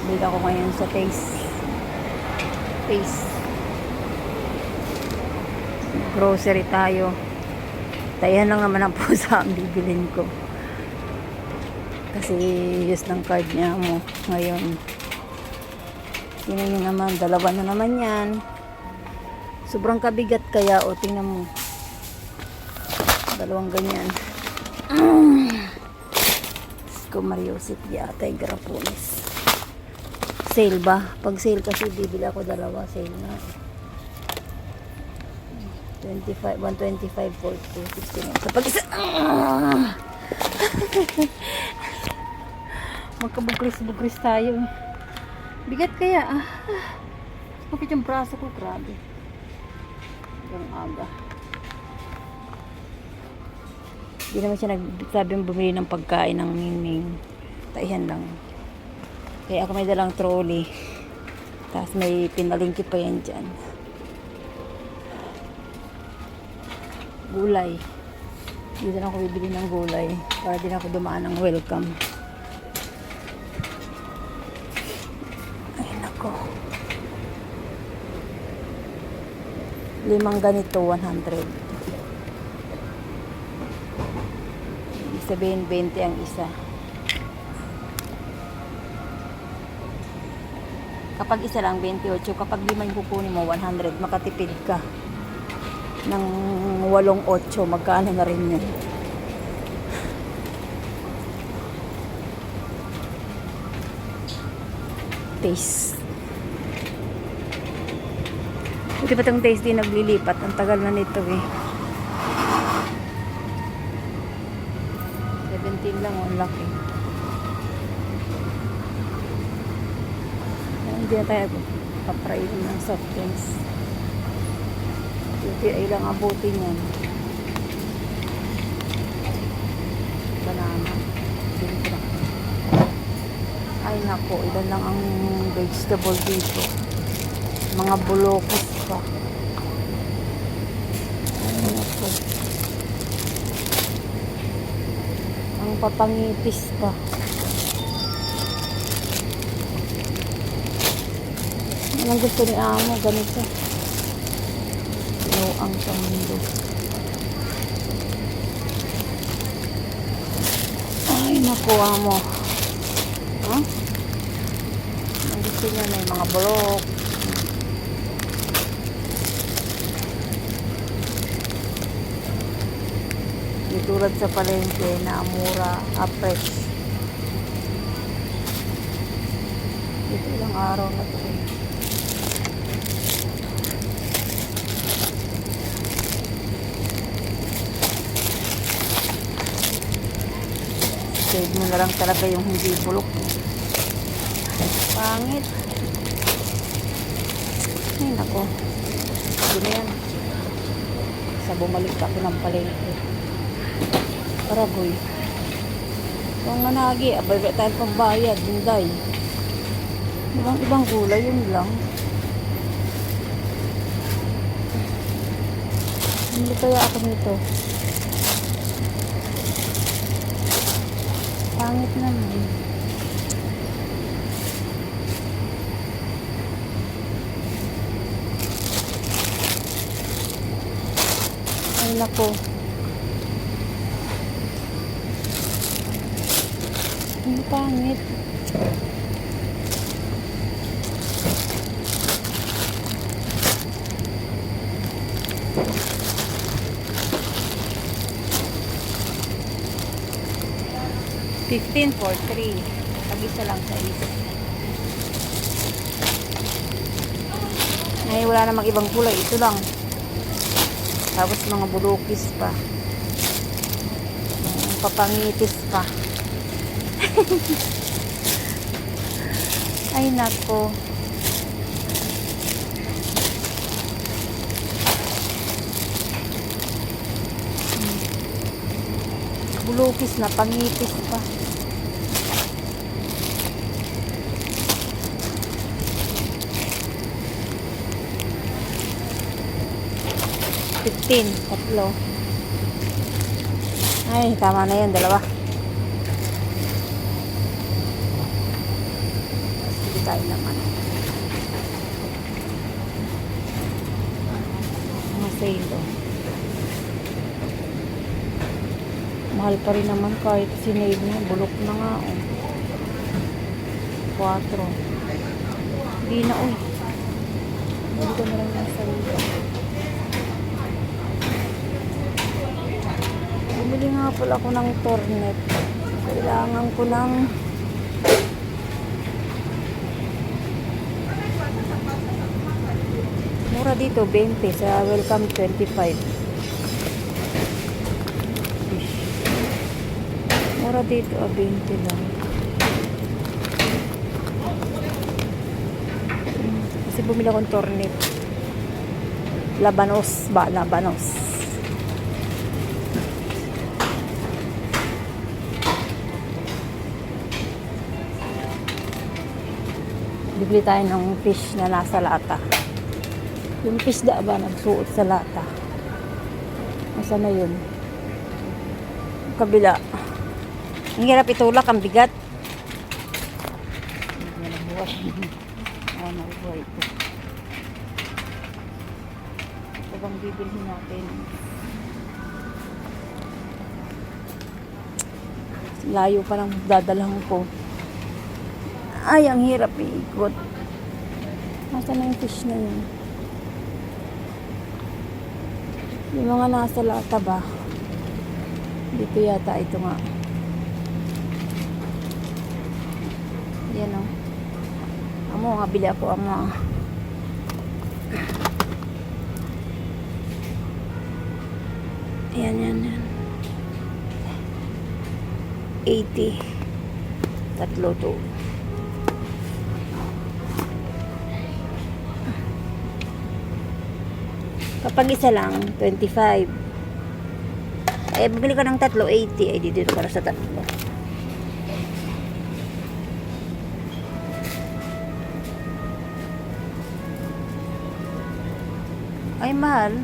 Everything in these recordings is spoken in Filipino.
Dito ako ngayon sa Taste. Grocery tayo. Tayan lang naman ang pusa ang bibilin ko. Kasi use ng card niya mo ngayon. Tingnan nyo naman, dalawa na naman yan. Sobrang kabigat kaya, o tingnan mo. Dalawang ganyan. Ko Mariosip yata yung Garapones. Sale ba? Pag sale kasi bibili ako dalawa. Sale na. 25, 125 for 269. Sa pag-isa. Magkabugris-bugris tayo. Bigat kaya. Kapit yung braso ko. Grabe. Hanggang aga. Hindi naman siya nagsabing bumili ng pagkain ng Mingming. Taihan lang. Kaya ako may dalang trolley. Tapos may pinalingki pa yan dyan. Gulay. Dito lang ako bibili ng gulay. Para din ako dumaan ng welcome. Ay nako. 5 ganito, 100. Sabihin 20 ang isa. Kapag isa lang 28, kapag 5 yung kukunin mo 100, makatipid ka ng 8-8, magkano na rin yun. Taste. Buti pa itong taste din naglilipat, ang tagal na nito eh. 17 lang, ang laki. Hindi na tayo papraitin ng soft drinks. Ay lang abutin yan. Banana. Ay nako, ilan lang ang vegetable dito. Mga bulokos pa. Ay nako. Ang papangipis pa. Anong gusto ni Amo? Ganito. Ang mundo. Ay, nakuha mo. Huh? Ang gusto niya may mga bulok. Tulad sa palengke na mura, fresh. Ito ilang araw na ito. Save mo na lang talaga yung hindi bulok. Pangit. Ay nako. Hindi na yan. Sa bumalik ako ng palengke. Paragoy. Kung managi, abay ba tayo pagbayad, hinday. Ibang gulay, yun lang. Hindi kaya ako nito. Pangit naman. Ay nako. Ang pangit. $15 for 3. Pag-isa lang sa isa. Ay, wala namang ibang kulay. Ito lang. Tapos mga bulukis pa. Papangitis pa. Ay, nako. Bulukis na, pangipis pa. $15, 3. Ay, tama na yan, dalawa. tayo ng ano. Mga sale, oh. Mahal pa rin naman kahit sinave mo. Bulok na nga, oh. 4. Hindi na, uy. Hindi ko na lang yung sarili. Bumili nga pala ako ng tornet. Kailangan ko ng mura dito, 20. Sa Welcome, 25. Mura dito, 20 lang. Kasi bumili akong tornet. Labanos ba? Labanos. Bibili tayo ng fish na nasa lata. Yung fish da ba nagsuot sa lata? Nasaan na yun? Kabila. Ang hirap itulak, ang bigat. Hindi na buhay. Nabuhay ito. Ito bang bibilhin natin? Layo pa lang dadalhan ko. Ay, ang hirap iikot. Nasaan na yung fish na yun? Yung mga nasa lata ba? Dito yata ito nga. Yan o. Amo, nga bili ako ang yan. 80. Tatlo to. Kapag isa lang, 25. Eh, bibili ka ng tatlo, 80. Ay, dito para sa tatlo. Ay, mahal.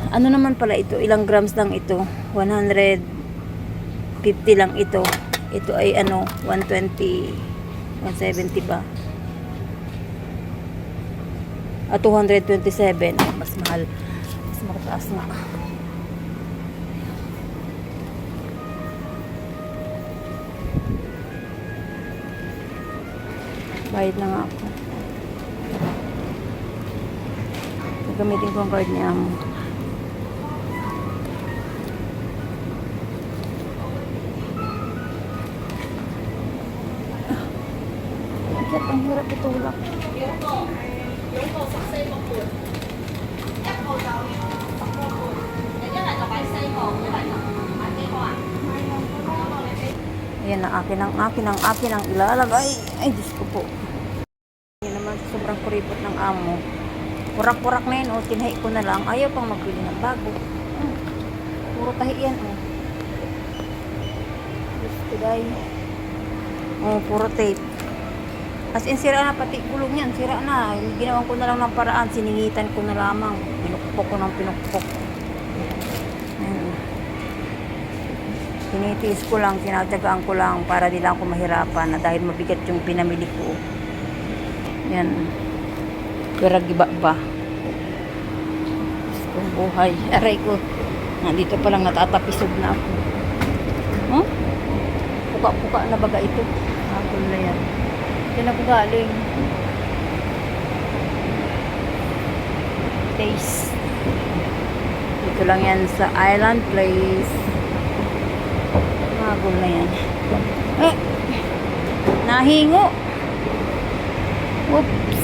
Ano naman pala ito? Ilang grams lang ito? 150 lang ito. Ito ay ano, 120, 170 ba? 227. Mas mahal. Mas mataas nga. Bayad na nga ako. Gagamitin ko ang card niya. Ang hirap itulak. Ayan ang akin ang ilalagay. Ay, Diyos ko po. Yan naman, sobrang kuripot ng amo. Purak-purak na yun, o. Tinahi ko na lang. Ayaw pang magbili ng bago. Puro tahi yan, o. Diyos ko, day. Puro tape. As in, sira na pati gulong yan. Sira na. Ginawan ko na lang ng paraan. Siningitan ko na lamang. Pinukpok ko ng pinukpok. Tinitiis ko lang, tinatagaan ko lang para di lang ako mahirapan na dahil mabigat yung pinamili ko. Yan. Pero giba ba? Kung buhay. Aray ko. Nandito pa lang natatapisog na ako. Huh? Puka-puka na baga ito. Hapon na yan. Diyan ako galing. Taste. Dito lang yan sa Island Place. Magul na yan. Eh! Nahingo! Whoops!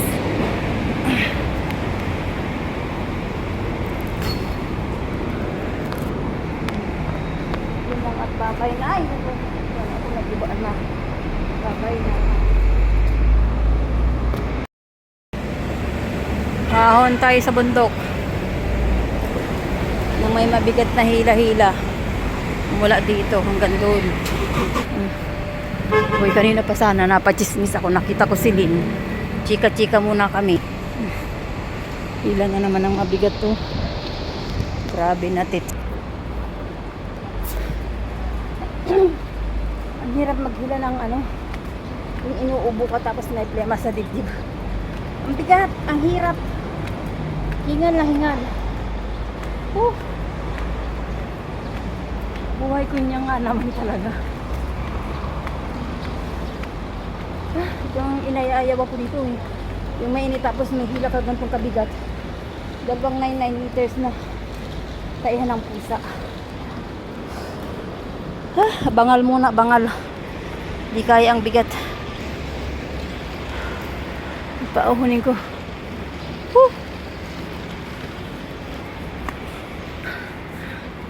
Yung mga at babay na. Ay! Yan ako nagibaan na. Babay na. Kahon tayo sa bundok. Nang may mabigat na hila-hila. Mula dito hanggang doon. Uy, kanina pa sana napachismis ako. Nakita ko si Lynn. Chika-chika muna kami. Hila na naman ang mabigat to. Grabe natin. hirap maghila ng ano, yung inuubo ka tapos may plema sa dibdib. Ang bigat, ang hirap. Hingal na hingal. Buhay ko niya nga naman talaga. Ito ang inaayaw ako dito eh. Yung mainit tapos may hila ka gantong kabigat. 299 liters na taihan ng pusa. Bangal muna, bangal. Di kaya ang bigat. Pauhunin ko.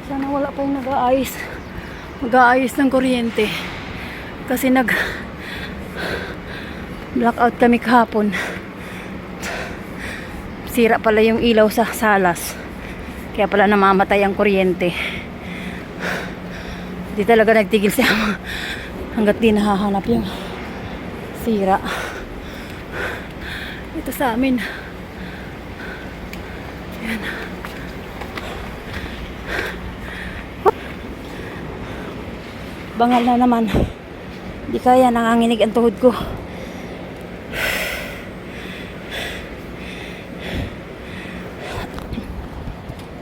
Sana wala pa yung mag-aayos ng kuryente. Kasi blackout kami kahapon. Sira pala yung ilaw sa salas. Kaya pala namamatay ang kuryente. Di talaga nagtigil siya hanggat di nahahanap yung sira. Ito sa amin. Yan. Bangal na naman. Di kaya, nanganginig ang tuhod ko.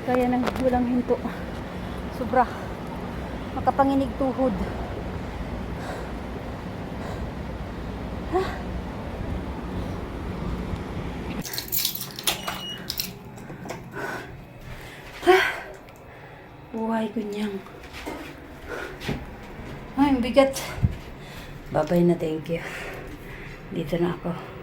Kaya nang walang hinto. Sobra. Makapanginig tuhod. Buhay ko niyang. Ay, ang bigat. Babay na, thank you. Dito na ako.